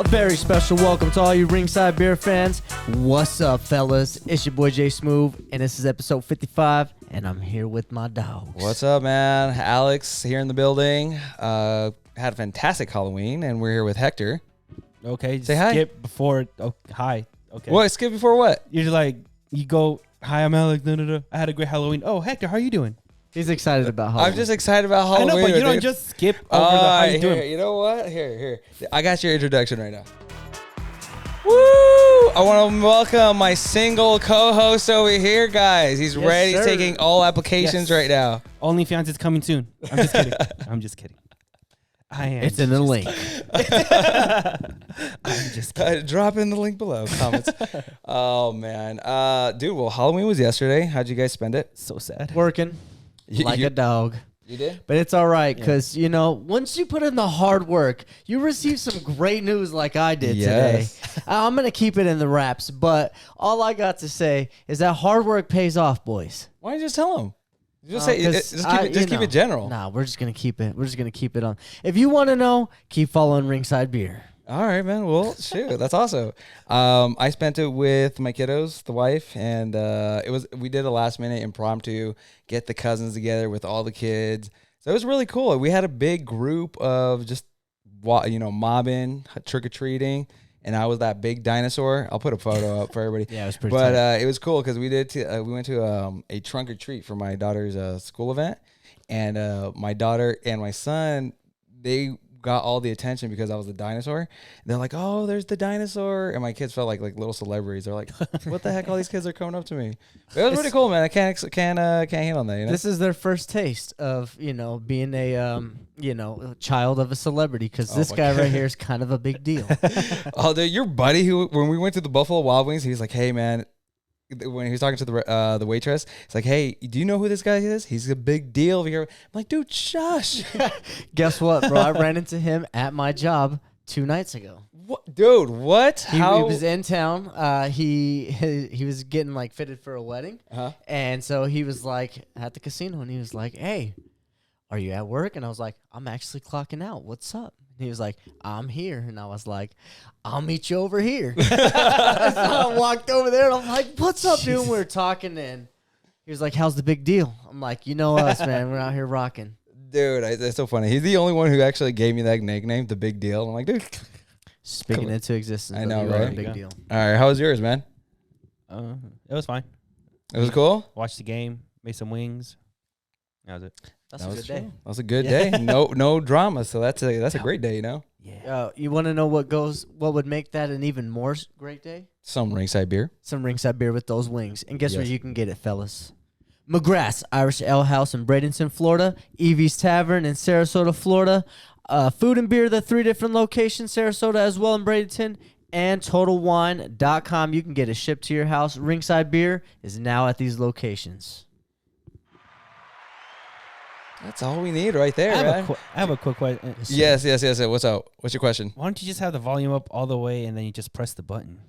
A very special welcome to all you Ringside Beer fans. What's up, fellas? It's your boy Jay Smooth, and this is episode 55, and I'm here with my dogs. What's up, man? Alex here in the building. Had a fantastic Halloween, and we're here with Hector. Okay, say hi. Skip before. Oh, hi. Okay. What? Skip before what? You're like, you go, hi, I'm Alex. I had a great Halloween. Oh, Hector, how are you doing? He's excited about Halloween. I'm just excited about Halloween. I know, but you don't just skip over the how you doing. You know what? Here. I got your introduction right now. Woo! I want to welcome my single co-host over here, guys. He's ready. He's taking all applications right now. OnlyFans is coming soon. I'm just kidding. I'm just kidding. I am. It's in the link. I'm just kidding. Drop in the link below. Comments. Oh, man. Dude, well, Halloween was yesterday. How'd you guys spend it? So sad. Working like a dog. You did? But it's all right, because, you know, once you put in the hard work, you receive some great news like I did today. I'm going to keep it in the wraps, but all I got to say is that hard work pays off, boys. Why don't you just tell them? Just keep it general. Nah, we're just going to keep it. We're just going to keep it on. If you want to know, keep following Ringside Beer. All right, man. Well, shoot, that's awesome. I spent it with my kiddos, the wife, and we did a last minute impromptu, get the cousins together with all the kids. So it was really cool. We had a big group of just, mobbing, trick or treating, and I was that big dinosaur. I'll put a photo up for everybody. Yeah, it was pretty. But it was cool because we went to a trunk or treat for my daughter's school event, and my daughter and my son, they got all the attention because I was a dinosaur. They're like, "Oh, there's the dinosaur," and my kids felt like little celebrities. They're like, "What the heck? All these kids are coming up to me." But it was pretty cool, man. I can't hate on that. You know? This is their first taste of being a child of a celebrity, because this guy right here is kind of a big deal. Oh, dude, your buddy when we went to the Buffalo Wild Wings, he was like, "Hey, man." When he was talking to the waitress, it's like, "Hey, do you know who this guy is? He's a big deal here." I'm like, "Dude, shush." Guess what, bro? I ran into him at my job 2 nights ago. What, dude? What? He was in town. He was getting like fitted for a wedding, and so he was like at the casino, and he was like, "Hey, are you at work?" And I was like, "I'm actually clocking out. What's up?" And he was like, "I'm here." And I was like, "I'll meet you over here." So I walked over there, and I'm like, "What's up, dude?" And we were talking, and he was like, "How's the big deal?" I'm like, "You know us, man. We're out here rocking." Dude, it's so funny. He's the only one who actually gave me that nickname, the Big Deal. I'm like, dude. Speaking into existence. I know, right? Big deal. All right, how was yours, man? It was fine. It was cool? Watched the game, made some wings. That was it. That's a good day. That was a good day. No drama, so that's a great day, you know? Yeah. You want to know what would make that an even more great day? Some Ringside beer. Some Ringside beer with those wings. And guess where you can get it, fellas? McGrath's Irish Ale House in Bradenton, Florida. Evie's Tavern in Sarasota, Florida. Food and beer, the 3 different locations, Sarasota as well in Bradenton. And TotalWine.com. You can get it shipped to your house. Ringside Beer is now at these locations. That's all we need right there, I have a quick question. Yes. What's up? What's your question? Why don't you just have the volume up all the way and then you just press the button?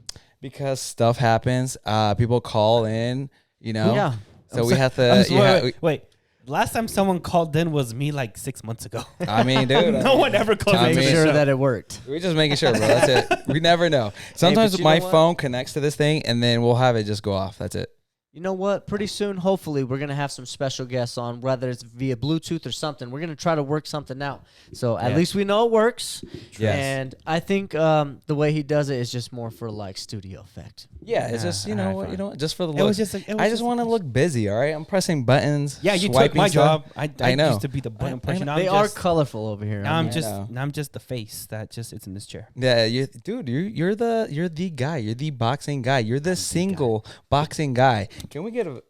Because stuff happens. People call in, Yeah. So we have to... Wait. Last time someone called in was me like 6 months ago. I mean, dude. No one ever called to me. make sure that it worked. We're just making sure, bro. That's it. We never know. Sometimes my phone connects to this thing, and then we'll have it just go off. That's it. You know what? Pretty soon, hopefully, we're going to have some special guests on, whether it's via Bluetooth or something. We're going to try to work something out. So at least we know it works. Yes. And I think the way he does it is just more for like studio effect. Yeah, it's just, just for the look. It was just I just want to look busy, all right? I'm pressing buttons. Yeah, you took my job. I know. Used to be the button pusher. They are colorful over here. Now I'm just the face that just sits in this chair. Yeah, dude, you're the guy. You're the boxing guy. You're the single boxing guy. Can we give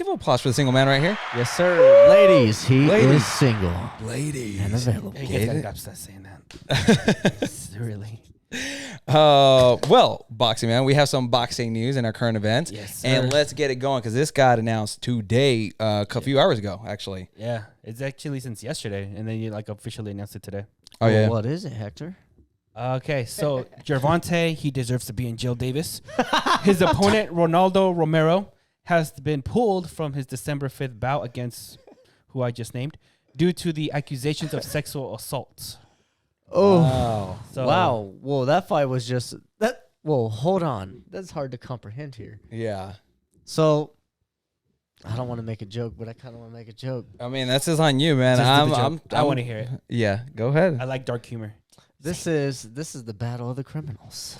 applause for the single man right here? Yes, sir. Ladies, he is single. Ladies. And available. You guys gotta stop saying that. Really. Well, boxing man, we have some boxing news in our current events. Yes, sir. And let's get it going because this got announced today, a few hours ago, actually. Yeah, it's actually since yesterday, and then you like officially announced it today. Oh, yeah. What is it, Hector? Okay, so Gervonta, he deserves to be in Jill Davis. His opponent, Ronaldo Romero, has been pulled from his December 5th bout against who I just named due to the accusations of sexual assault. Oh, Wow. So, wow. Well, that fight was just that. Whoa, hold on. That's hard to comprehend here. Yeah. So, I don't want to make a joke, but I kind of want to make a joke. I mean, that's just on you, man. Just do the I'm joke. I want to hear it. Yeah, go ahead. I like dark humor. This is the battle of the criminals.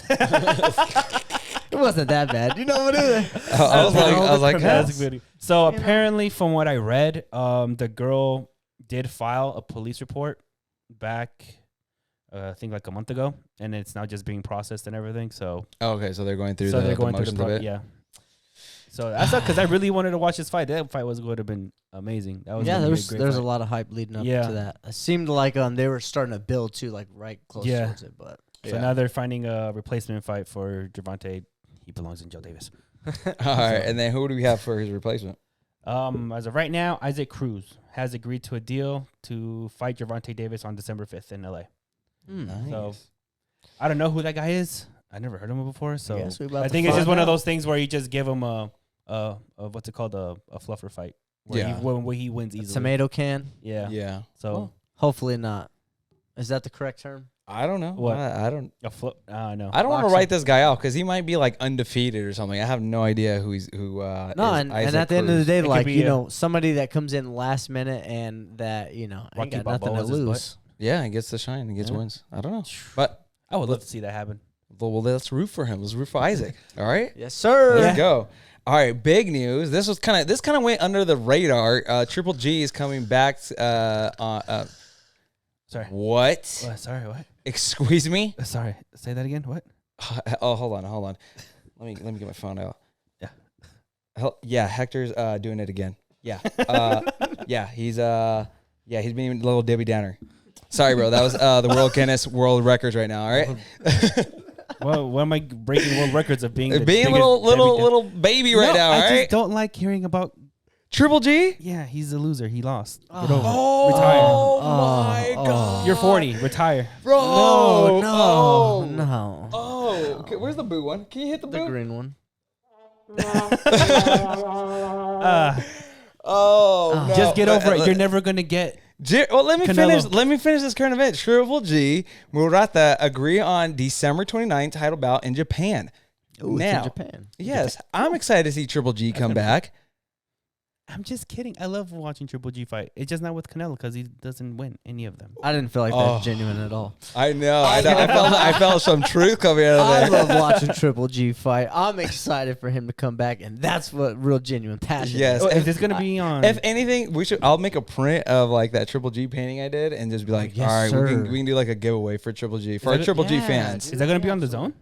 It wasn't that bad. You know what it is? I was like, That's yeah. good. So apparently, from what I read, the girl did file a police report back, I think like a month ago, and it's now just being processed and everything. So, Okay, so they're going through so the they're going through motions of it. yeah. So that's because I really wanted to watch this fight. That fight was going to have been amazing. That was Yeah, gonna be there's great a fight. lot of hype leading up Yeah. to that. It seemed like they were starting to build too, like right close Yeah. towards it. But So now they're finding a replacement fight for Gervonta. He belongs in Joe Davis. All right, and then who do we have for his replacement? As of right now, Isaac Cruz has agreed to a deal to fight Gervonta Davis on December 5th in LA. So I don't know who that guy is. I never heard of him before. So Guess we about I to think it's just find one of out. those things where you just give him a what's it called, a fluffer fight. Where Yeah. where he wins A easily. tomato can. Yeah. Yeah. So Hopefully not. Is that the correct term? I don't know. What? I don't. a flip. No. I don't want to Boxing. write this guy out because he might be like undefeated or something. I have no idea who he's who. No, is and Isaac at the end of the Cruz. day, It could like be you a- know, somebody that comes in last minute and that ain't Rocky got nothing to Balboa's his lose. Yeah, he gets the shine. He gets Yeah. wins. I don't know, but I would love to see that happen. well, let's root for him. Let's root for Isaac. All right. Yes, sir. Let's go. All right, big news. This kind of went under the radar. Triple G is coming back. Sorry. What? Sorry. What? Excuse me. Sorry. Say that again. What? Oh, hold on. Let me get my phone out. Yeah. Yeah, Hector's doing it again. Yeah. Yeah, he's being a little Debbie Downer. Sorry, bro. That was the World Guinness World Records right now. All right. Well, what am I breaking world records of being? Being the a biggest little baby right now. All I right. just don't like hearing about. Triple G. Yeah, he's a loser. He lost. Get over it. Oh Retire. my God. You're 40. Retire. Bro. No. Oh. Okay, where's the blue one? Can you hit the The blue? green one. Oh. No. Just get over it. You're never gonna get. Well, let me Canelo. finish. Let me finish this current event. Triple G, MURATA agree on December 29th title bout in Japan. Ooh, Now, it's in Japan. yes, I'm excited to see Triple G come back. I'm just kidding. I love watching Triple G fight. It's just not with Canelo because he doesn't win any of them. I didn't feel like Oh. that's genuine at all. I know. I felt some truth coming out of I that. love watching Triple G fight. I'm excited for him to come back, and that's what real genuine passion. Yes. Oh, if- is this gonna be on? If anything, I'll make a print of like that Triple G painting I did, and just be like, yes, all right, sir. we can do like a giveaway for Triple G for our that a- Triple G Yeah, fans. dude. is that gonna be on the zone?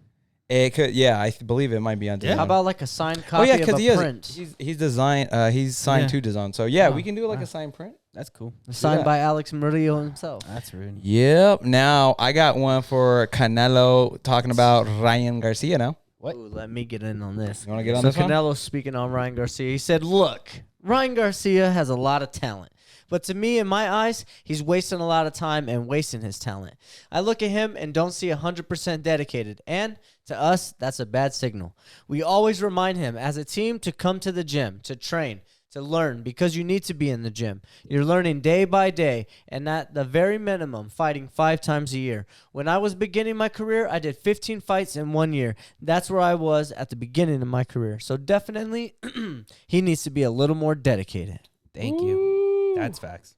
It could, yeah, I believe it might be on. Yeah. TV. How about like a signed Oh copy yeah, of because a he has print he's designed he's signed Yeah. to design. So yeah, Oh, we can do like wow. a signed print. That's cool. signed that. by Alex Murillo himself? That's rude. Yep. Now I got one for Canelo talking about Ryan Garcia. Now What? Ooh, let me get in on this. you want to get on So this one? Canelo speaking on Ryan Garcia, he said, "Look, Ryan Garcia has a lot of talent. But to me, in my eyes, he's wasting a lot of time and wasting his talent. I look at him and don't see 100% dedicated. And to us, that's a bad signal. We always remind him as a team to come to the gym, to train, to learn, because you need to be in the gym. You're learning day by day, and at the very minimum, fighting 5 times a year. When I was beginning my career, I did 15 fights in 1 year. That's where I was at the beginning of my career. So definitely, he needs to be a little more dedicated." Thank you. That's facts.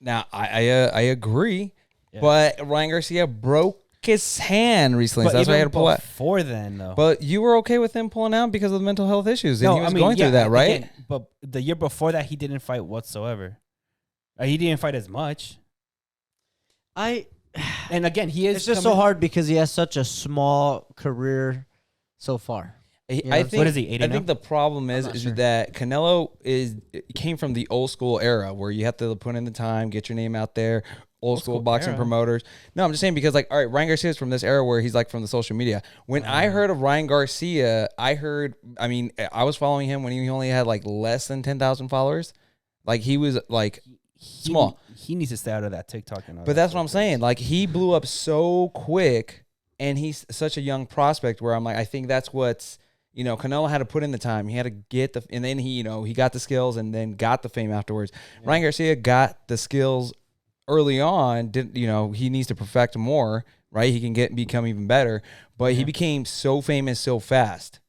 Now I agree, Yeah. but Ryan Garcia broke his hand recently, so that's why I had to pull out. Before then, though. But you were okay with him pulling out because of the mental health issues, and he was going yeah, through that, right? again, but the year before that, he didn't fight whatsoever. He didn't fight as much. And again, he is. It's just so hard because he has such a small career so far. I think what is he, 80 I now? think the problem is not sure. that Canelo came from the old school era where you have to put in the time, get your name out there. Old school boxing era? promoters. No, I'm just saying because, like, all right, Ryan Garcia is from this era where he's like from the social media. When I heard of Ryan Garcia, I was following him when he only had like less than 10,000 followers. Like he was like small. He needs to stay out of that TikTok and all But that that's what I'm stuff. saying. Like he blew up so quick, and he's such a young prospect. Where I'm like, I think that's what's Canelo had to put in the time. He had to get and then he got the skills and then got the fame afterwards. Ryan Garcia got the skills early on, he needs to perfect more, right? He can become even better, but he became so famous so fast.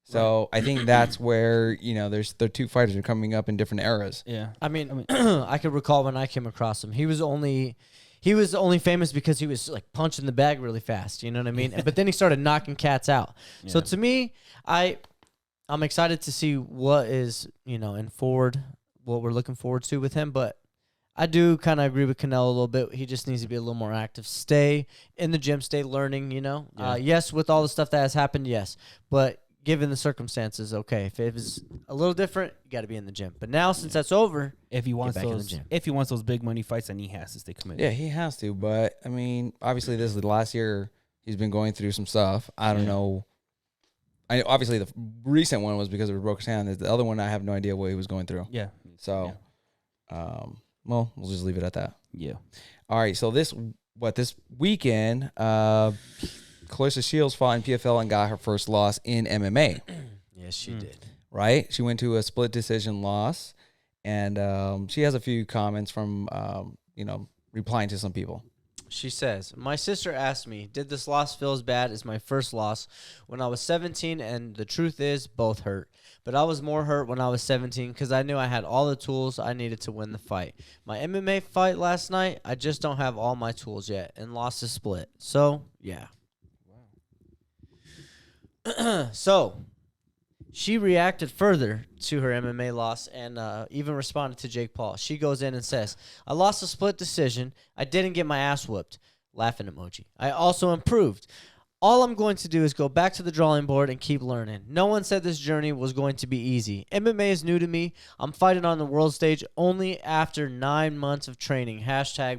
So I think that's where, the two fighters are coming up in different eras. Yeah. I mean, I could recall when I came across him, he was only famous because he was like punching the bag really fast. You know what I mean? But then he started knocking cats out. Yeah. So to me, I'm excited to see what is, what we're looking forward to with him. But I do kind of agree with Canelo a little bit. He just needs to be a little more active. Stay in the gym, stay learning, Yeah. Yes, with all the stuff that has happened, yes. But given the circumstances, okay. If it was a little different, you got to be in the gym. But now, since that's over, if he wants those big money fights, then he has to stay committed. Yeah, he has to. But I mean, obviously, this is the last year he's been going through some stuff. I don't know. Obviously, the recent one was because of a broken hand. The other one, I have no idea what he was going through. Yeah. So, well, we'll just leave it at that. Yeah. All right. So this weekend, Claressa Shields fought in PFL and got her first loss in MMA. Yes, she did. Right? She went to a split decision loss, and she has a few comments from, replying to some people. She says, my sister asked me, did this loss feel as bad as my first loss when I was 17? And the truth is, both hurt. But I was more hurt when I was 17 because I knew I had all the tools I needed to win the fight. My MMA fight last night, I just don't have all my tools yet and lost a split. So, yeah. Wow. So, she reacted further to her MMA loss and even responded to Jake Paul. She goes in and says, I lost a split decision. I didn't get my ass whooped. Laughing emoji. I also improved. All I'm going to do is go back to the drawing board and keep learning. No one said this journey was going to be easy. MMA is new to me. I'm fighting on the world stage only after 9 months of training.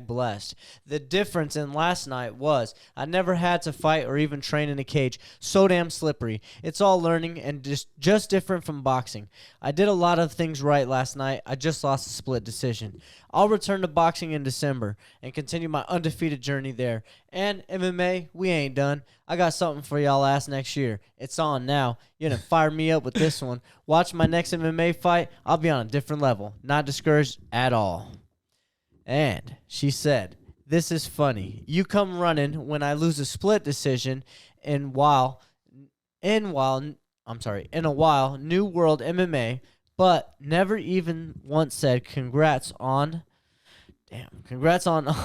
#blessed. The difference in last night was I never had to fight or even train in a cage. So damn slippery. It's all learning and just different from boxing. I did a lot of things right last night. I just lost a split decision. I'll return to boxing in December and continue my undefeated journey there. And MMA, we ain't done. I got something for y'all ass next year. It's on now. You done fired me up with this one. Watch my next MMA fight. I'll be on a different level. Not discouraged at all. And she said, this is funny. You come running when I lose a split decision in a while, New World MMA, but never even once said congrats on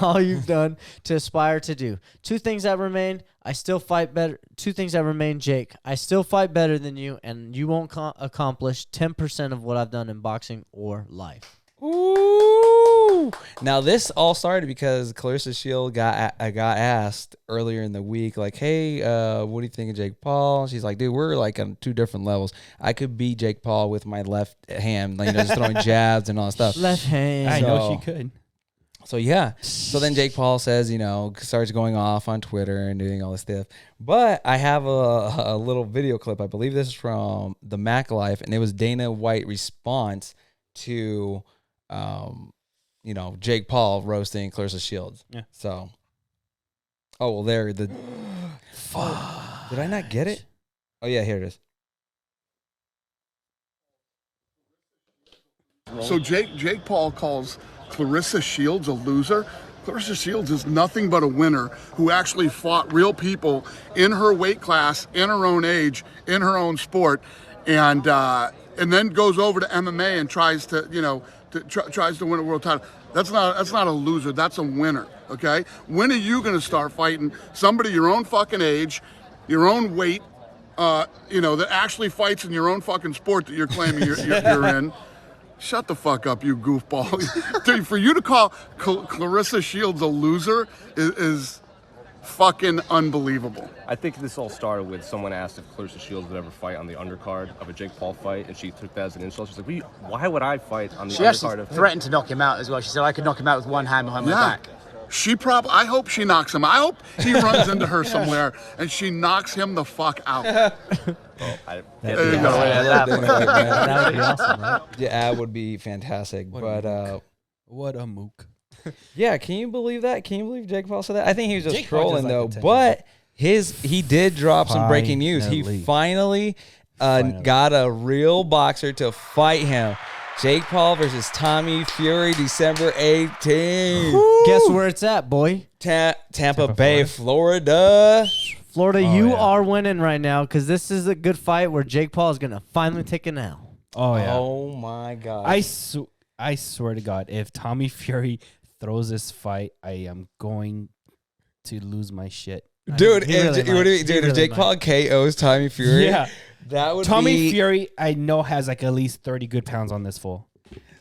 all you've done to aspire to do. Two things that remain, Jake. I still fight better than you, and you won't accomplish 10% of what I've done in boxing or life. Ooh. Now, this all started because Claressa Shields got asked earlier in the week, like, hey, what do you think of Jake Paul? And she's like, dude, we're like on two different levels. I could beat Jake Paul with my left hand, like, just throwing jabs and all that stuff. Left hand. I know she could. So, yeah. So then Jake Paul says, starts going off on Twitter and doing all this stuff. But I have a little video clip. I believe this is from the Mac Life, and it was Dana White's response to, Jake Paul roasting Claressa Shields. Yeah. So, Fuck. Did I not get it? Oh, yeah, here it is. So Jake Paul calls Claressa Shields a loser. Claressa Shields is nothing but a winner who actually fought real people in her weight class, in her own age, in her own sport, and then goes over to MMA and tries to win a world title. That's not a loser. That's a winner. Okay. When are you going to start fighting somebody your own fucking age, your own weight, that actually fights in your own fucking sport that you're claiming you're in? Shut the fuck up, you goofball. Dude, for you to call Claressa Shields a loser is fucking unbelievable. I think this all started with someone asked if Claressa Shields would ever fight on the undercard of a Jake Paul fight, and she took that as an insult. She's like, why would I fight on the undercard of him? She actually threatened to knock him out as well. She said, I could knock him out with one hand behind my back. I hould she knocks him. I hope he runs into her somewhere and she knocks him the fuck out. That would be awesome, right? Yeah, that would be fantastic. What a mook. Yeah, can you believe that? Can you believe Jake Paul said that? I think he was just trolling, though. But he did drop some breaking news. He finally got a real boxer to fight him. Jake Paul versus Tommy Fury, December 18th. Guess where it's at, boy? Tampa Bay, Florida. Florida, you are winning right now because this is a good fight where Jake Paul is going to finally take an L. Oh, yeah. Oh, my God. I swear to God, if Tommy Fury throws this fight, I am going to lose my shit. Dude, if Jake Paul KOs Tommy Fury, that would Tommy Fury, I know, has like at least 30 good pounds on this fool.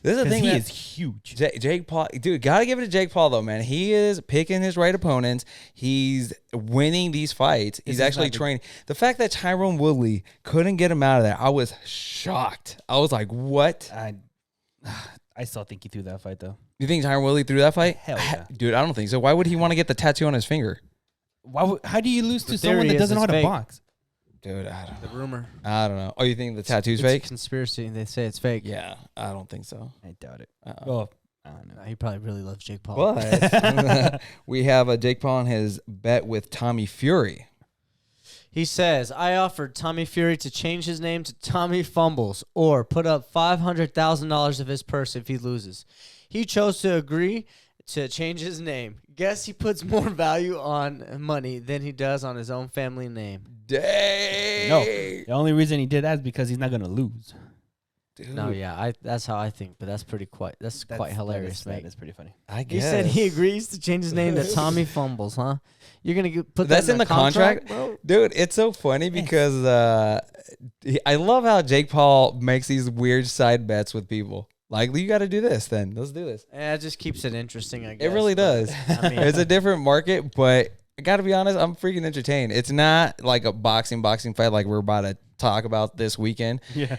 This is the thing, he man. is huge. Jake Paul, dude, gotta give it to Jake Paul though, man. He is picking his right opponents. He's winning these fights. He's actually training. The fact that Tyron Woodley couldn't get him out of there, I was shocked. I was like, what? I still think he threw that fight though. You think Tyron Woodley threw that fight? Hell yeah. Dude, I don't think so. Why would he want to get the tattoo on his finger? How do you lose to someone that doesn't know how to box? Dude, I don't know. The rumor. I don't know. Oh, you think the tattoo's It's fake? a conspiracy. They say it's fake. Yeah, I don't think so. I doubt it. Well, I don't know. He probably really loves Jake Paul. but we have a Jake Paul on his bet with Tommy Fury. He says, I offered Tommy Fury to change his name to Tommy Fumbles or put up $500,000 of his purse if he loses. He chose to agree to change his name. Guess he puts more value on money than he does on his own family name. Dang. No, the only reason he did that is because he's not going to lose. Dude. No, yeah, that's how I think, but that's quite hilarious, mate. That's pretty funny. I He guess. said he agrees to change his name to Tommy Fumbles, huh? You're going to put That's that in the contract, bro? dude. It's so funny because I love how Jake Paul makes these weird side bets with people. Like, you got to do this, then let's do this. Yeah, it just keeps it interesting, I guess. It really does. I mean, It's a different market, but I got to be honest, I'm freaking entertained. It's not like a boxing fight like we're about to talk about this weekend. Yeah.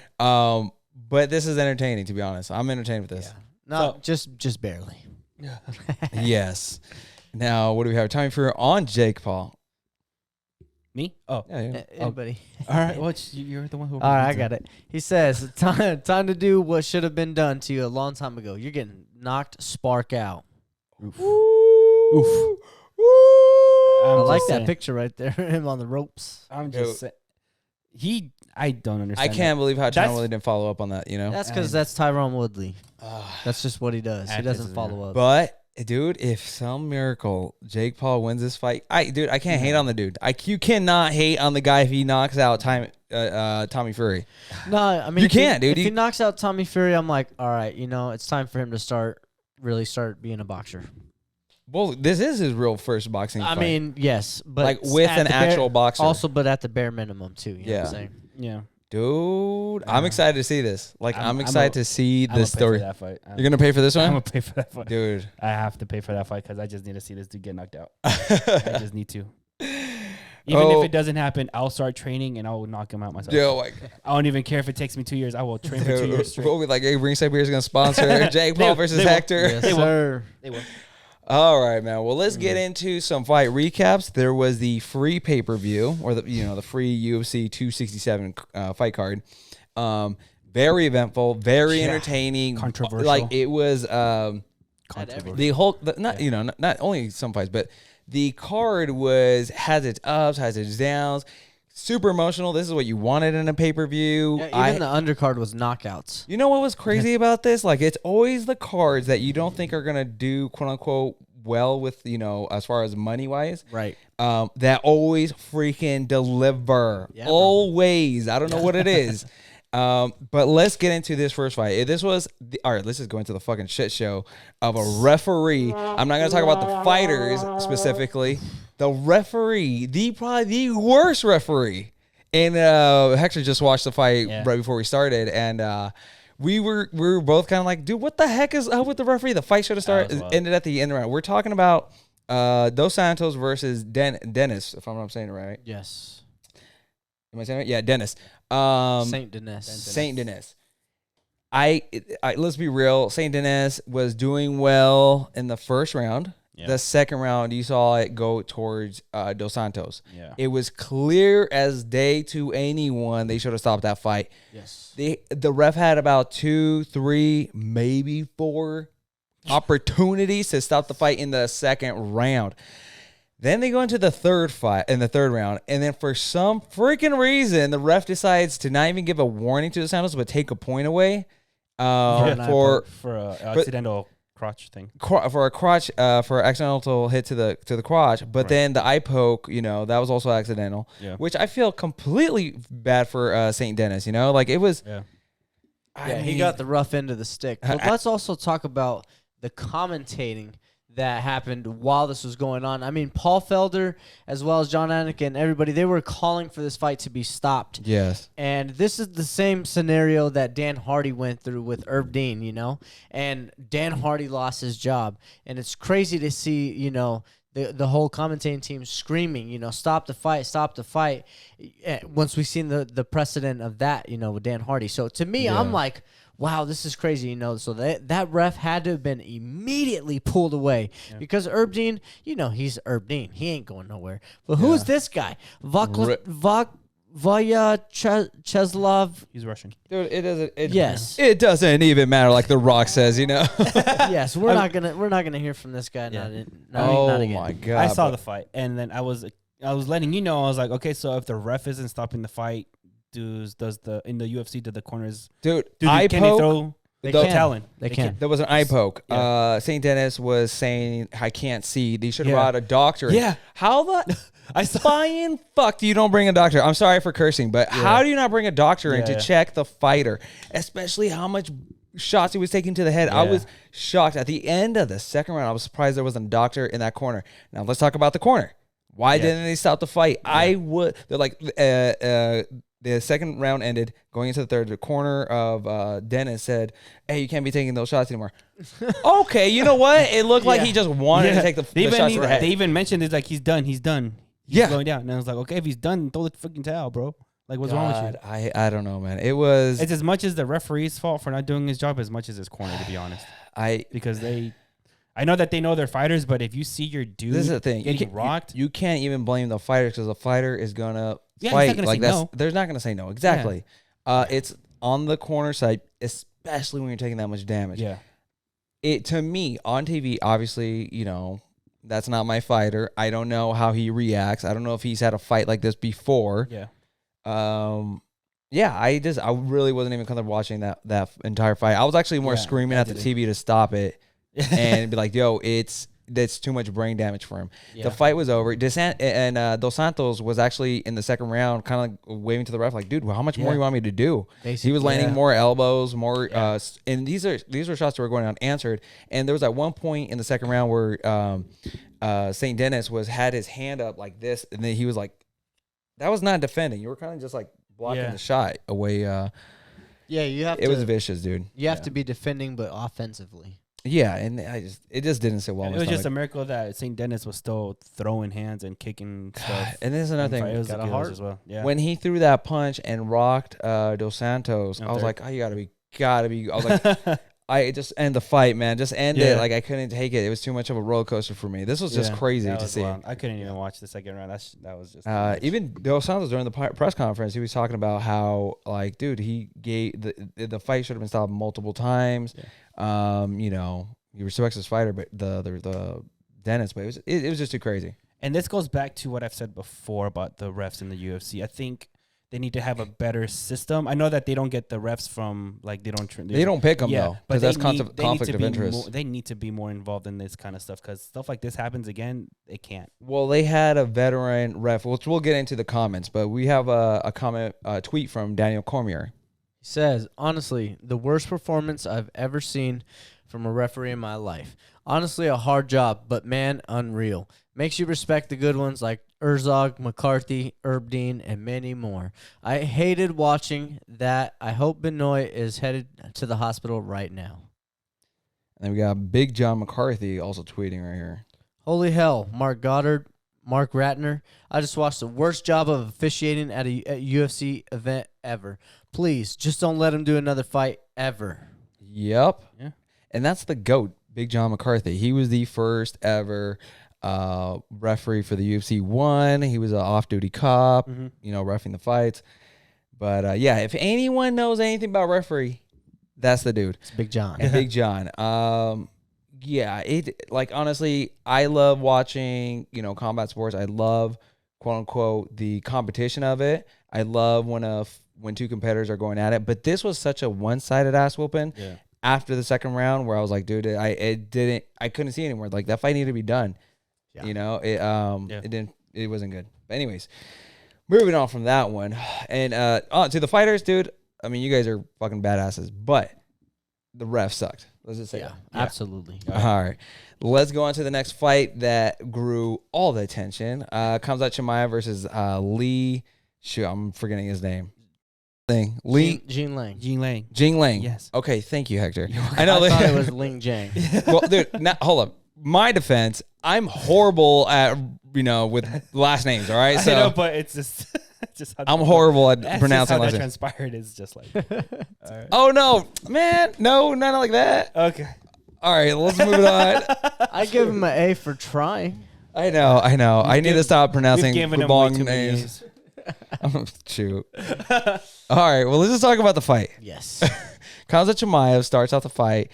But this is entertaining, to be honest. I'm entertained with this. no, just barely. Yes. Now, what do we have? Tommy Fury on Jake Paul. Me? Oh. Yeah. Anybody? All right. Well, you're the one who. All right, I got it. He says, time to do what should have been done to you a long time ago. You're getting knocked spark out. Oof. Oof. I like that picture right there, him on the ropes. I'm just saying. I don't understand. I can't believe how Tyron Woodley didn't follow up on that, you know? That's because that's Tyron Woodley. That's just what he does. He doesn't follow up. But, dude, if some miracle Jake Paul wins this fight, I can't hate on the dude. You cannot hate on the guy if he knocks out Tommy Fury. No, I mean, you can't, dude. If he knocks out Tommy Fury, I'm like, all right, it's time for him to really start being a boxer. Well, this is his real first boxing fight. I mean, yes, but like with an actual boxer. Also, but at the bare minimum too. You know what I'm saying? Yeah. Dude, I'm excited to see this. Like, I'm excited to see this story. That fight. You're going to pay for this one? I'm going to pay for that fight. Dude. I have to pay for that fight because I just need to see this dude get knocked out. I just need to. Even if it doesn't happen, I'll start training and I'll knock him out myself. Yo, like, I don't even care if it takes me 2 years. I will train for 2 years straight. We'll be like, hey, Ringside Beer is going to sponsor Jake Paul versus Hector. Yes, sir. They will. All right, man. Well, let's get into some fight recaps. There was the free pay-per-view, or the free UFC 267 fight card. Very eventful, very entertaining, controversial. Like, it was Controversial. the whole not only some fights, but the card has its ups, has its downs. Super emotional. This is what you wanted in a pay-per-view. Yeah, even the undercard was knockouts. You know what was crazy about this? Like, it's always the cards that you don't think are going to do, quote-unquote, well with, as far as money-wise. Right. That always freaking deliver. Yeah, always. I don't know what it is. But let's get into this first fight. This was all right. Let's just go into the fucking shit show of a referee. I'm not gonna talk about the fighters specifically. The referee, probably the worst referee. And Hector just watched the fight right before we started, and we were both kind of like, dude, what the heck is up with the referee? The fight should have ended at the end round. We're talking about Dos Santos versus Dennis, if I'm not saying it right. Yes. Am I saying it? Yeah, Dennis. Saint Denis. Saint Denis. I let's be real. Saint Denis was doing well in the first round. Yeah. The second round, you saw it go towards Dos Santos. Yeah. It was clear as day to anyone they should have stopped that fight. Yes. The ref had about 2, 3, maybe 4 opportunities to stop the fight in the second round. Then they go into the third round, and then for some freaking reason, the ref decides to not even give a warning to the Santos, but take a point away. for accidental crotch thing. For a crotch, for an accidental hit to the crotch, but then the eye poke, that was also accidental. Yeah. Which I feel completely bad for St. Dennis. Like it was. Yeah. He got the rough end of the stick. But let's also talk about the commentating that happened while this was going on. I mean, Paul Felder, as well as John Anik and everybody, they were calling for this fight to be stopped. Yes. And this is the same scenario that Dan Hardy went through with Herb Dean, and Dan Hardy lost his job. And it's crazy to see, the whole commentating team screaming, stop the fight. Once we've seen the precedent of that, with Dan Hardy. So to me, I'm like, wow, this is crazy, So that ref had to have been immediately pulled away because Herb Dean, he's Herb Dean. He ain't going nowhere. But who is this guy? Vyacheslav. He's Russian. Dude, it doesn't even matter, like The Rock says, Yes, we're not gonna hear from this guy. Not again. My God! I saw the fight, and then I was letting I was like, okay, so if the ref isn't stopping the fight, in the UFC do the corners? Can they throw? They can. There was an eye poke. St. Dennis was saying, I can't see. They should have brought a doctor. Yeah. How the flying fuck do you don't bring a doctor? I'm sorry for cursing, but how do you not bring a doctor in to check the fighter, especially how much shots he was taking to the head? I was shocked. At the end of the second round, I was surprised there wasn't a doctor in that corner. Now, let's talk about the corner. Why didn't they stop the fight? They're like, the second round ended. Going into the third, the corner of Dennis said, hey, you can't be taking those shots anymore. Okay, you know what? It looked like he just wanted to take the shots to the head. They even mentioned it's like, he's done. He's going down. And I was like, okay, if he's done, throw the freaking towel, bro. Like, what's wrong with you? I don't know, man. It's as much as the referee's fault for not doing his job as much as his corner, to be honest. Because I know that they know they're fighters, but if you see your dude this is the thing. getting rocked. You can't even blame the fighter because the fighter is going to fight. He's not gonna say no. They're not going to say no. Exactly. Yeah. It's on the corner side, especially when you're taking that much damage. Yeah. To me, on TV, obviously, that's not my fighter. I don't know how he reacts. I don't know if he's had a fight like this before. Yeah. I really wasn't even comfortable watching that entire fight. I was actually more screaming at the TV to stop it. And be like, yo, that's too much brain damage for him. Yeah. The fight was over. Dos Santos was actually in the second round kind of waving to the ref like, dude, how much more you want me to do? Basically, he was landing more elbows, more and these are shots that were going unanswered. And there was at one point in the second round where St. Dennis had his hand up like this, and then he was like, that was not defending. You were kind of just like blocking the shot away. You have it was vicious, dude. You have to be defending but offensively. Yeah, and it just didn't sit well. It was just a miracle that St. Dennis was still throwing hands and kicking stuff. And this is another thing. It was got a heart as well. Yeah. When he threw that punch and rocked Dos Santos, I was like, oh, you gotta be. I was like, I just end the fight, man. Just end it. Like I couldn't take it. It was too much of a roller coaster for me. This was just crazy to see. I couldn't even watch the second round. That was just even Dos Santos during the press conference, he was talking about how like, dude, he gave the fight should have been stopped multiple times. Yeah. He respects his fighter, but the Dennis, but it was just too crazy. And this goes back to what I've said before about the refs in the UFC. I think they need to have a better system. I know that they don't get the refs from they don't pick them though, because that's conflict of interest. They need to be more involved in this kind of stuff because stuff like this happens again. It can't. Well, they had a veteran ref, which we'll get into the comments, but we have a tweet from Daniel Cormier. He says, honestly, the worst performance I've ever seen from a referee in my life. Honestly, a hard job, but man, unreal. Makes you respect the good ones like Herzog, McCarthy, Herb Dean, and many more. I hated watching that. I hope Benoit is headed to the hospital right now. And then we got Big John McCarthy also tweeting right here. Holy hell, Mark Goddard, Mark Ratner. I just watched the worst job of officiating at a UFC event ever. Please, just don't let him do another fight ever. Yep. Yeah. And that's the GOAT, Big John McCarthy. He was the first ever referee for the UFC 1. He was an off-duty cop, reffing the fights. But, if anyone knows anything about referee, that's the dude. It's Big John. And Big John. Honestly, I love watching, combat sports. I love, quote-unquote, the competition of it. I love when a when two competitors are going at it. But this was such a one-sided ass whooping after the second round where I was like, dude, I couldn't see anymore. Like that fight needed to be done. Yeah. You know, it wasn't good. But anyways, moving on from that one and on to the fighters, dude. I mean, you guys are fucking badasses, but the ref sucked. Let's just say that. Absolutely. All right. Let's go on to the next fight that grew all the attention. Comes out Chimaev versus Lee. Shoot, I'm forgetting his name. Jing Lang. Jing Lang. Yes. Okay, thank you, Hector. I know. I thought it was Ling Jang. Well, dude, hold up. My defense, I'm horrible at, with last names, all right? I know, but it's just I'm horrible at pronouncing last names. names. Transpired is just like. Right. Oh, no. Man, no, not like that. Okay. All right, let's move it on. I give him an A for trying. I know. I need to stop pronouncing long names. Shoot. All right, well, let's just talk about the fight. Yes. Khamzat Chimaev starts out the fight,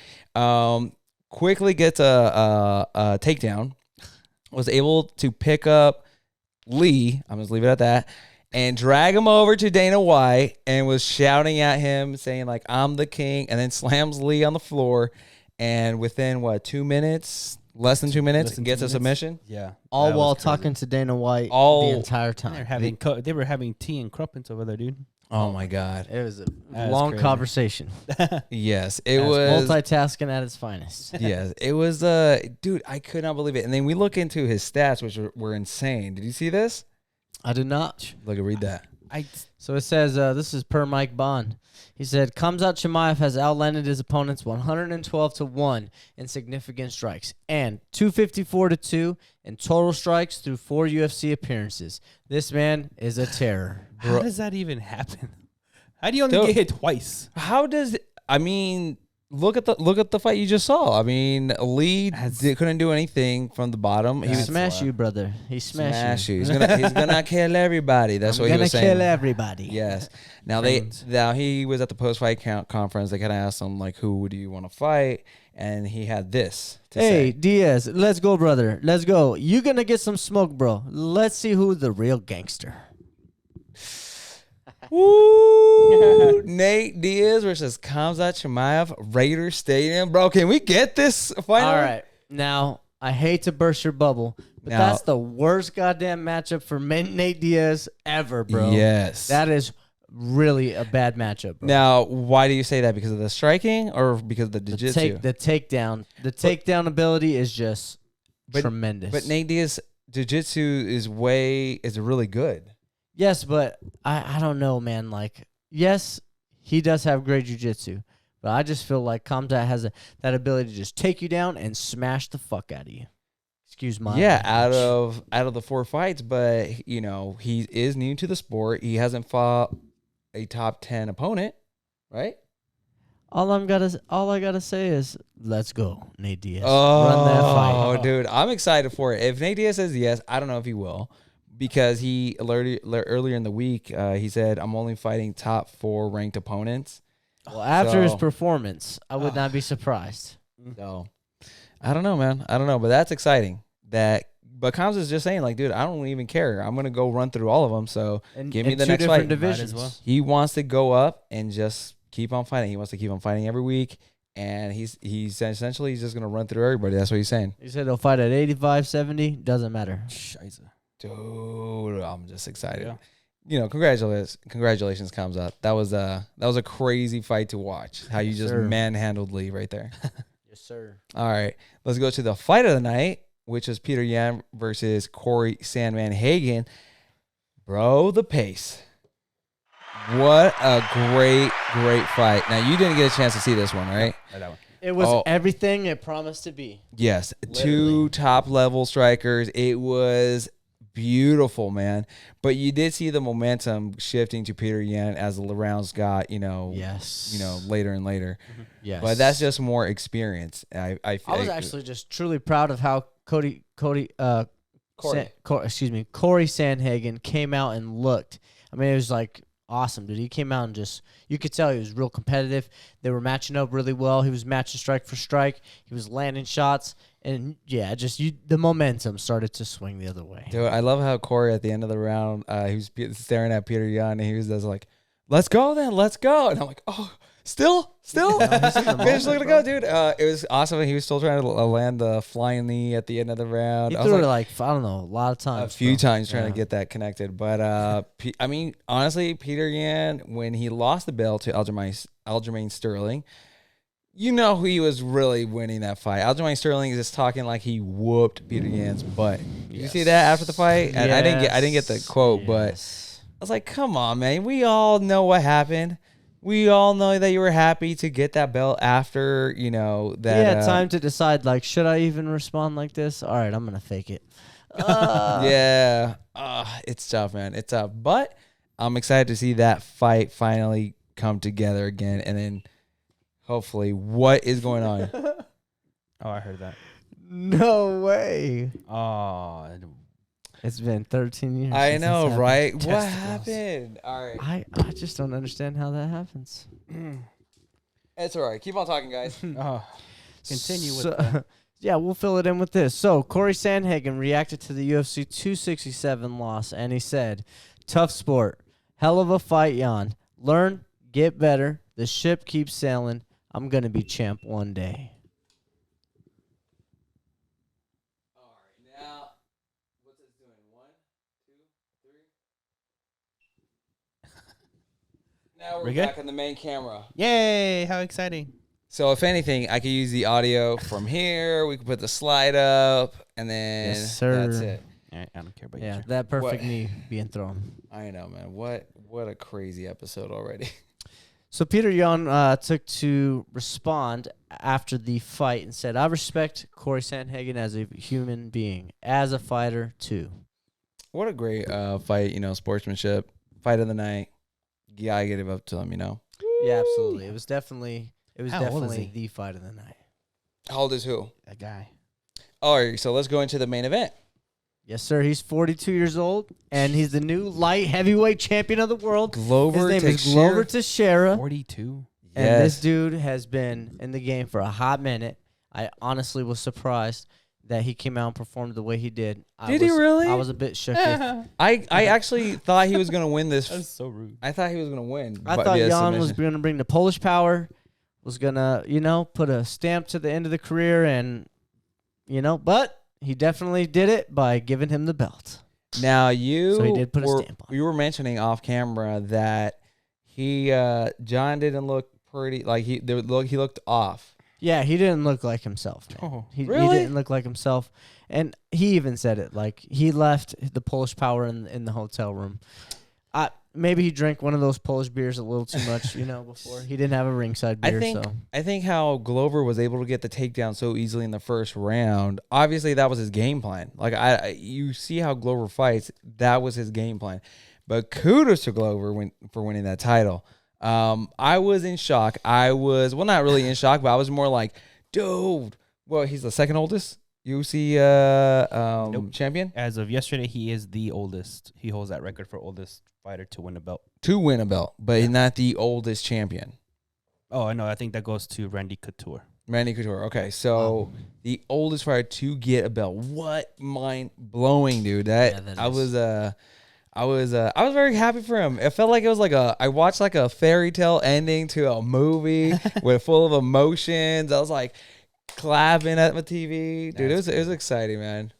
quickly gets a takedown, was able to pick up Lee, I'm just leave it at that, and drag him over to Dana White and was shouting at him, saying, like, I'm the king, and then slams Lee on the floor, and within, 2 minutes, less than 2 minutes, gets a submission? Yeah. All while talking to Dana White the entire time. They were having tea and crumpets over there, dude. Oh, my God. It was a long conversation. Yes, it was. Multitasking at its finest. Yes, it was, dude, I could not believe it. And then we look into his stats, which were insane. Did you see this? I did not. Look, read that. So it says, this is per Mike Bond. He said, Khamzat Chimaev has outlanded his opponents 112-1 in significant strikes and 254-2 in total strikes through 4 UFC appearances. This man is a terror. How does that even happen? How do you only get hit twice? Look at the fight you just saw. I mean, Lee couldn't do anything from the bottom. He smash you, brother. He smash you. He's gonna kill everybody. That's what he was saying. Gonna kill everybody. Yes. Now he was at the post fight conference. They kind of asked him like, "Who do you want to fight?" And he had this to say. Hey, Diaz, let's go, brother. Let's go. You gonna get some smoke, bro. Let's see who's the real gangster. Woo! Nate Diaz versus Khamzat Chimaev, Raiders Stadium. Bro, can we get this fight? All right. Now, I hate to burst your bubble, but that's the worst goddamn matchup for Nate Diaz ever, bro. Yes. That is really a bad matchup, bro. Now, why do you say that? Because of the striking or because of the jiu-jitsu? The takedown. The takedown ability is just tremendous. But Nate Diaz jiu-jitsu is really good. Yes, but I don't know, man. Like, yes, he does have great jiu-jitsu, but I just feel like Khamzat has that ability to just take you down and smash the fuck out of you. Excuse my language. out of the 4 fights, but he is new to the sport. He hasn't fought a top 10 opponent, right? All I gotta say is, let's go, Nate Diaz. Oh, run that fight. Oh, dude, I'm excited for it. If Nate Diaz says yes, I don't know if he will. Because he earlier in the week, he said, I'm only fighting top 4 ranked opponents. Well, after his performance, I would not be surprised. So, I don't know, man. I don't know, but that's exciting. But Khamzat's just saying, like, dude, I don't even care. I'm going to go run through all of them, so give me the next fight. Divisions. Well. He wants to go up and just keep on fighting. He wants to keep on fighting every week, and he's essentially just going to run through everybody. That's what he's saying. He said he'll fight at 85, 70. Doesn't matter. Scheiße. Dude, I'm just excited. Yeah. Congratulations, Khamzat. That was a crazy fight to watch. How you just manhandled Lee right there. Yes, sir. All right, let's go to the fight of the night, which is Peter Yan versus Corey Sandman Hagen. Bro, the pace. What a great fight. Now, you didn't get a chance to see this one, right? Yeah, that one. It was everything it promised to be. Yes, Literally. 2 top-level strikers. It was beautiful, man. But you did see the momentum shifting to Peter Yan as the rounds got, later and later. Mm-hmm. Yes. But that's just more experience. I was actually just truly proud of how Corey Sandhagen came out and looked. I mean, it was like awesome, dude. He came out and you could tell he was real competitive. They were matching up really well. He was matching strike for strike. He was landing shots. And, the momentum started to swing the other way. Dude, I love how Corey at the end of the round, he was staring at Peter Yan, and he was just like, let's go then, let's go. And I'm like, oh, still. Just looking to go, dude. It was awesome. He was still trying to land the flying knee at the end of the round. He I was threw it like, I don't know, a lot of times. a few times trying to get that connected. But I mean, honestly, Peter Yan, when he lost the belt to Aljamain Sterling, you know who he was really winning that fight. Aljamain Sterling is just talking like he whooped Peter Yan's butt. Did you see that after the fight? And I didn't get the quote, but I was like, come on, man. We all know what happened. We all know that you were happy to get that belt after, you know, that. Yeah, time to decide, like, should I even respond like this? All right, I'm going to fake it. Yeah. It's tough, man. It's tough. But I'm excited to see that fight finally come together again. And then hopefully, what is going on? Oh, I heard that. No way. Oh, It's been 13 years. I since know, this right? happened. What Testicles. happened? All right. I just don't understand how that happens. It's all right. Keep on talking, guys. Continue with So, yeah, we'll fill it in with this. So, Corey Sandhagen reacted to the UFC 267 loss, and he said, tough sport. Hell of a fight, Jan. Learn, get better. The ship keeps sailing. I'm going to be champ one day. All right. Now, what's it doing? 1, 2, 3. Now we're We good? back on the main camera. Yay! How exciting! So if anything, I could use the audio from here. We could put the slide up, and then Yes, sir. that's it. All right, I don't care about Yeah, you. that perfect What? knee being thrown. I know, man. What a crazy episode already. So Peter Yan took to respond after the fight and said, I respect Corey Sandhagen as a human being, as a fighter too. What a great fight, you know, sportsmanship, fight of the night. Yeah, I give it up to him, you know. Yeah, absolutely. It was definitely How old is the fight of the night. How old is who? That guy. All right, so let's go into the main event. Yes, sir. He's 42 years old, and he's the new light heavyweight champion of the world. Glover His name is Glover Teixeira. 42. And Yes. this dude has been in the game for a hot minute. I honestly was surprised that he came out and performed the way he did. Did he really? I was a bit shook. I actually thought he was going to win this. That's so rude. I thought he was going to win. I but thought via Jan was submission. going to bring the Polish power, was going to, you know, put a stamp to the end of the career, and, you know, but he definitely did it by giving him the belt. Now you So he did put a were, stamp on it. you were mentioning off camera that he John didn't look pretty, like he looked off. Yeah, he didn't look like himself, man. Oh, He really? didn't look like himself. And he even said it. Like, he left the Polish power in the hotel room. Maybe he drank one of those Polish beers a little too much, you know, before. He didn't have a ringside beer, I think how Glover was able to get the takedown so easily in the first round, obviously that was his game plan. Like you see how Glover fights, that was his game plan. But kudos to Glover for winning that title. I was in shock. I was, well, not really in shock, but I was more like, dude, well, he's the second oldest UFC champion. As of yesterday, he is the oldest. He holds that record for oldest fighter to win a belt. To win a belt, but not the oldest champion. Oh, I know. I think that goes to Randy Couture. Randy Couture. Okay, so the oldest fighter to get a belt. What mind blowing, dude! that I is. I was very happy for him. It felt like it was like I watched like a fairy tale ending to a movie with full of emotions. I was like clapping at my TV, dude. It was exciting, man.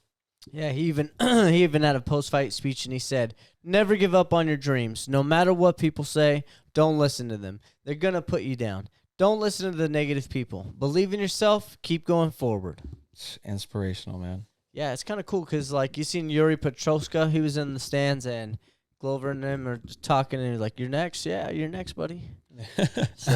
Yeah, he even had a post-fight speech, and he said, never give up on your dreams. No matter what people say, don't listen to them. They're going to put you down. Don't listen to the negative people. Believe in yourself. Keep going forward. It's inspirational, man. Yeah, it's kind of cool because, like, you seen Yuri Petroska. He was in the stands, and Glover and them are just talking, and he's like, you're next? Yeah, you're next, buddy. So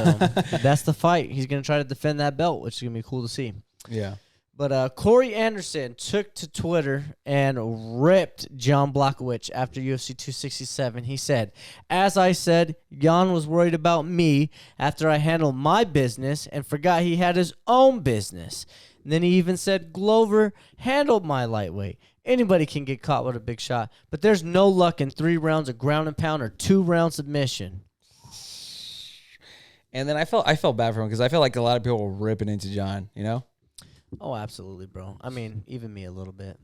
that's the fight. He's going to try to defend that belt, which is going to be cool to see. Yeah. But Corey Anderson took to Twitter and ripped John Blachowicz after UFC 267. He said, as I said, Jan was worried about me after I handled my business and forgot he had his own business. And then he even said, Glover handled my lightweight. Anybody can get caught with a big shot, but there's no luck in 3 rounds of ground and pound or 2 rounds submission. And then I felt bad for him because I feel like a lot of people were ripping into John, you know? Oh, absolutely, bro. I mean, even me a little bit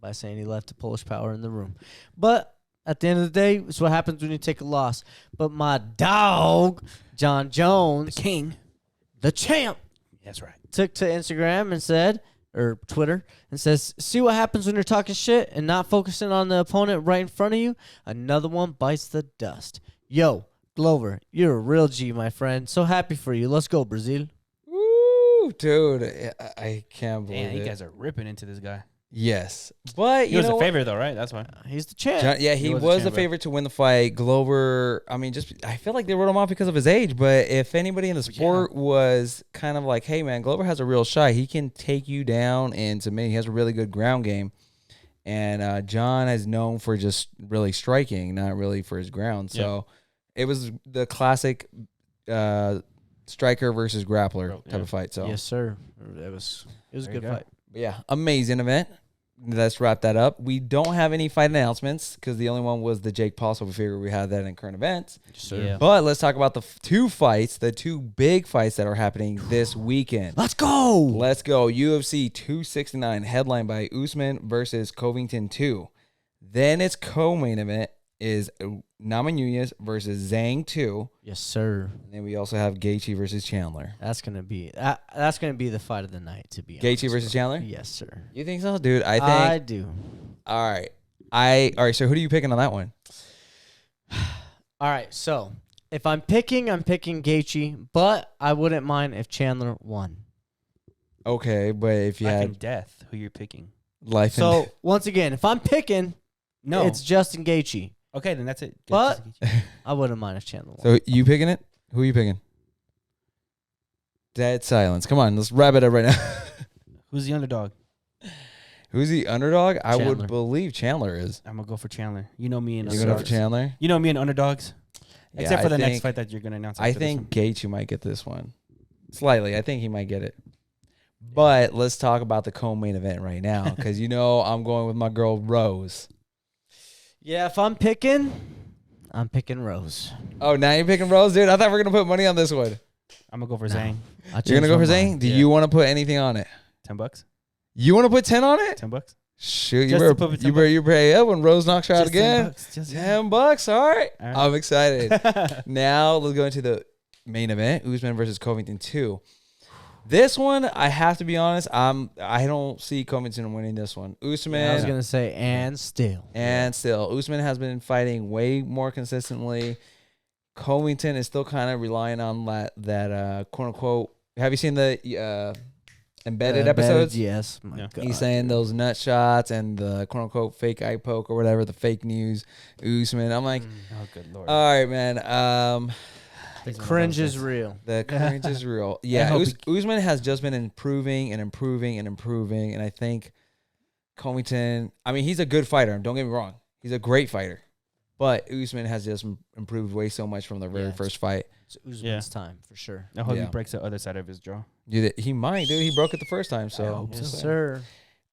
by saying he left the Polish power in the room. But At the end of the day, it's what happens when you take a loss. But my dog, John Jones, The king. the champ, That's right. took to Instagram and said, or Twitter, and says, see what happens when you're talking shit and not focusing on the opponent right in front of you? Another one bites the dust. Yo, Glover, you're a real G, my friend. So happy for you. Let's go, Brazil. Woo, dude. I can't believe Damn, it. you guys are ripping into this guy. Yes. But He you was know a what? favorite, though, right? That's why. He's the champ. Yeah, He he was a was the champ, favorite to win the fight. Glover, I feel like they wrote him off because of his age, but if anybody in the sport was kind of like, hey, man, Glover has a real shot. He can take you down and submit. He has a really good ground game. And John is known for just really striking, not really for his ground. So it was the classic striker versus grappler type of fight. So Yes, sir. It was a good fight. But yeah, amazing event. Let's wrap that up. We don't have any fight announcements because the only one was the Jake Paul, so we figured we had that in current events. Sir. Yeah. But let's talk about the two big fights that are happening this weekend. Let's go. Let's go. UFC 269, headlined by Usman versus Covington 2. Then its co-main event is Nama Nunez versus Zhang 2. Yes, sir. And then we also have Gaethje versus Chandler. That's gonna be the fight of the night. To be honest, Gaethje versus Chandler? Yes, sir. You think so, dude? I think. I do. All right. All right. So who are you picking on that one? All right. So if I'm picking Gaethje, but I wouldn't mind if Chandler won. Okay, but if you Life had and death, who you're picking? life So and once again, if I'm picking, No. it's Justin Gaethje. Okay, then that's it. But I wouldn't mind if Chandler won. so you picking it? Who are you picking? Dead silence. Come on, let's wrap it up right now. Who's the underdog? Who's the underdog? I Chandler. would believe Chandler is. I'm gonna go for Chandler. You know me and You're going underdogs. for Chandler? You know me and underdogs. Yeah, Except for I the next think- fight that you're gonna announce. I after this think Gaethje might get this one. Slightly. I think he might get it. But let's talk about the co-main event right now because you know I'm going with my girl Rose. Yeah, if I'm picking Rose. Oh, now you're picking Rose, dude? I thought we were going to put money on this one. I'm gonna go for Zhang. You're going to go for Zhang? Do Yeah. you want to put anything on it? $10. You want to put 10 on it? $10. Shoot, you Just better, to put you better pay up when Rose knocks her out Just again. $10. Just $10. All right. All right. I'm excited. Now let's go into the main event, Usman versus Covington 2. This one, I have to be honest, I don't see Covington winning this one. Usman, I was gonna say, and still. Usman has been fighting way more consistently. Covington is still kind of relying on that quote unquote. Have you seen the embedded episodes? Yes. My God. He's saying those nut shots and the quote unquote fake eye poke or whatever, the fake news. Usman, I'm like, Oh, good lord. all right, man. The cringe is real. The cringe is real. I Yeah, hope Usman has just been improving, and I think Covington. I mean, he's a good fighter. Don't get me wrong; he's a great fighter. But Usman has just improved way so much from the very first fight. It's Usman's time for sure. I hope Yeah. he breaks the other side of his jaw. He might, dude. He broke it the first time. So, Yes, sir.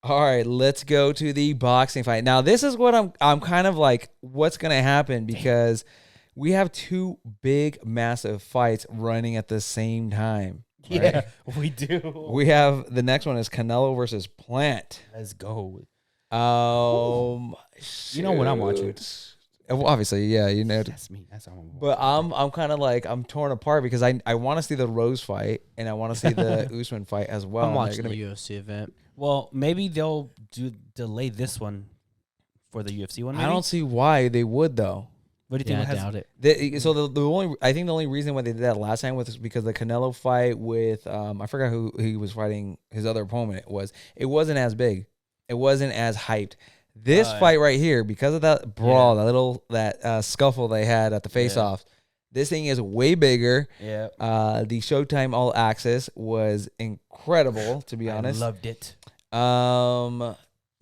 all right, let's go to the boxing fight. Now, this is what I'm kind of like, what's gonna happen because we have two big, massive fights running at the same time. Right? Yeah, we do. We have the next one is Canelo versus Plant. Let's go. You know what I'm watching. Well, obviously, yeah, you know. That's me. That's how I'm watching. But I'm kind of like I'm torn apart because I want to see the Rose fight and I want to see the Usman fight as well. I'm And they're watching gonna the be- UFC event. Well, maybe they'll delay this one for the UFC one. Maybe? I don't see why they would though. What do you Yeah, think? I doubt it. So I think the only reason why they did that last time was because the Canelo fight with I forgot who he was fighting, his other opponent was. It wasn't as big. It wasn't as hyped. This fight right here, because of that brawl, that scuffle they had at the face-off, this thing is way bigger. Yeah. The Showtime All Access was incredible, to be honest. I loved it.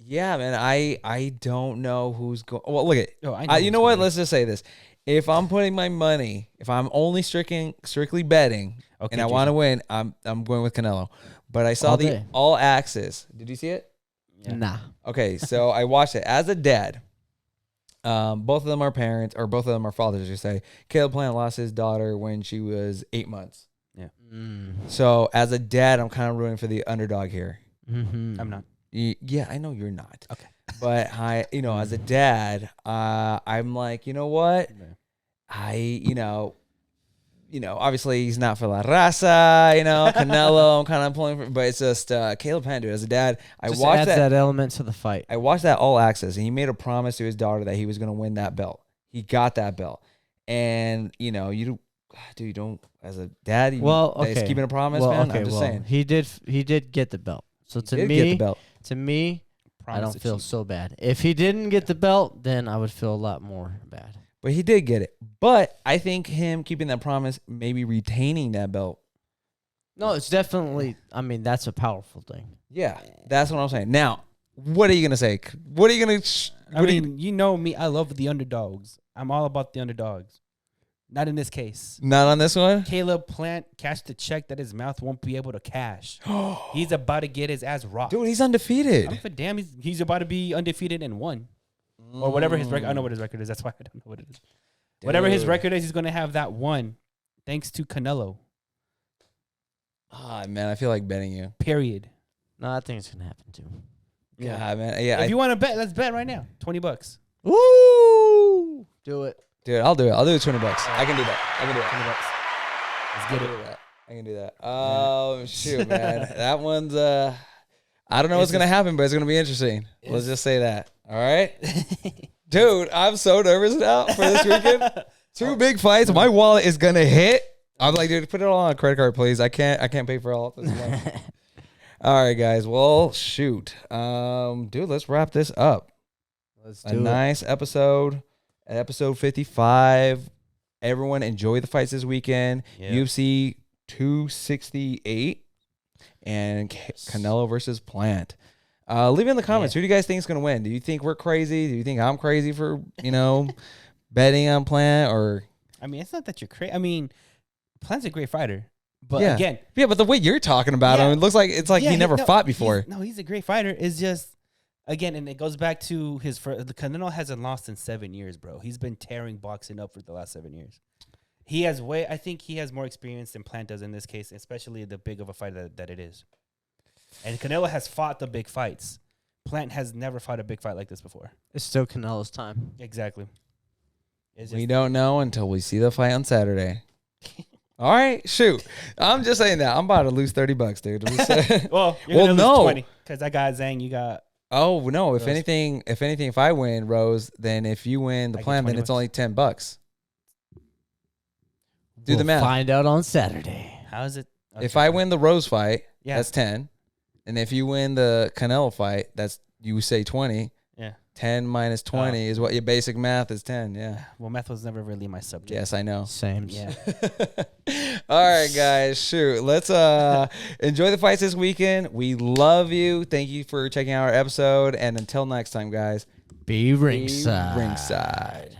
Yeah, man. I don't know who's going. Well, look at. Oh, I You know what? Let's just say this: if I'm putting my money, if I'm only strictly betting, and I want to win, I'm going with Canelo. But I saw All the day. All Access. Did you see it? Yeah. Nah. Okay, so I watched it as a dad. Both of them are parents, or both of them are fathers, you say. Caleb Plant lost his daughter when she was 8 months. Yeah. So as a dad, I'm kind of rooting for the underdog here. Mm-hmm. I'm not. Yeah, I know you're not. Okay. But as a dad, I'm like, you know what? Obviously he's not for La Raza, Canelo. I'm kind of pulling for, but it's just Caleb Plant, dude. As a dad, I Just watched adds that element to the fight. I watched that All Access, and he made a promise to his daughter that he was going to win that belt. He got that belt, and you don't as a dad. It's keeping a promise, man. I'm just saying he did get the belt. So to me, I don't feel so bad. If he didn't get the belt, then I would feel a lot more bad. But he did get it. But I think him keeping that promise, maybe retaining that belt. No, it's definitely, that's a powerful thing. Yeah, that's what I'm saying. Now, what are you going to say? What are you going to... you know me. I love the underdogs. I'm all about the underdogs. Not in this case. Not on this one? Caleb Plant cashed the check that his mouth won't be able to cash. He's about to get his ass rocked. Dude, he's undefeated. I'm for damn. He's about to be undefeated and won. Or whatever his record. I know what his record is. That's why I don't know what it is. Dude. Whatever his record is, he's going to have that one. Thanks to Canelo. Man, I feel like betting you. Period. No, I think it's going to happen too. Yeah, man. Yeah. If you want to bet, let's bet right now. $20. Woo! Do it. Dude, I'll do it. I'll do it $20. I can do that. I can do it. $20. Let's get it. I can do that. Oh, shoot, man. That one's, I don't know what's going to happen, but it's going to be interesting. Let's just say that. All right? Dude, I'm so nervous now for this weekend. 2 big fights. My wallet is going to hit. I'm like, dude, put it all on a credit card, please. I can't pay for all of this. All right, guys. Well, shoot. Dude, let's wrap this up. Let's do it. Nice episode. Episode 55. Everyone enjoy the fights this weekend. Yeah. UFC 268 and Canelo versus Plant. Leave it in the comments. Who do you guys think is going to win? Do you think we're crazy? Do you think I'm crazy for, betting on Plant? Or it's not that you're crazy. Plant's a great fighter. But again. Yeah, but the way you're talking about him, it looks like he never fought before. He's a great fighter. It's just, again, and it goes back to the Canelo hasn't lost in 7 years, bro. He's been tearing boxing up for the last 7 years. I think he has more experience than Plant does in this case, especially the big of a fight that it is. And Canelo has fought the big fights. Plant has never fought a big fight like this before. It's still Canelo's time. Exactly. We don't know until we see the fight on Saturday. All right, shoot. I'm just saying that. I'm about to lose $30, dude. Well, you're gonna lose 20 because I got Zhang. You got. Oh no! If anything, if I win, Rose, then if you win the Plant, then it's only $10. Do the math. Find out on Saturday. How is it? Okay. If I win the Rose fight, that's 10. And if you win the Canelo fight, you say 20. Yeah. 10 minus 20 is what your basic math is 10. Yeah. Well, math was never really my subject. Yes, I know. Same. Yeah. All right, guys. Shoot. Let's enjoy the fights this weekend. We love you. Thank you for checking out our episode. And until next time, guys. Be ringside. Be ringside.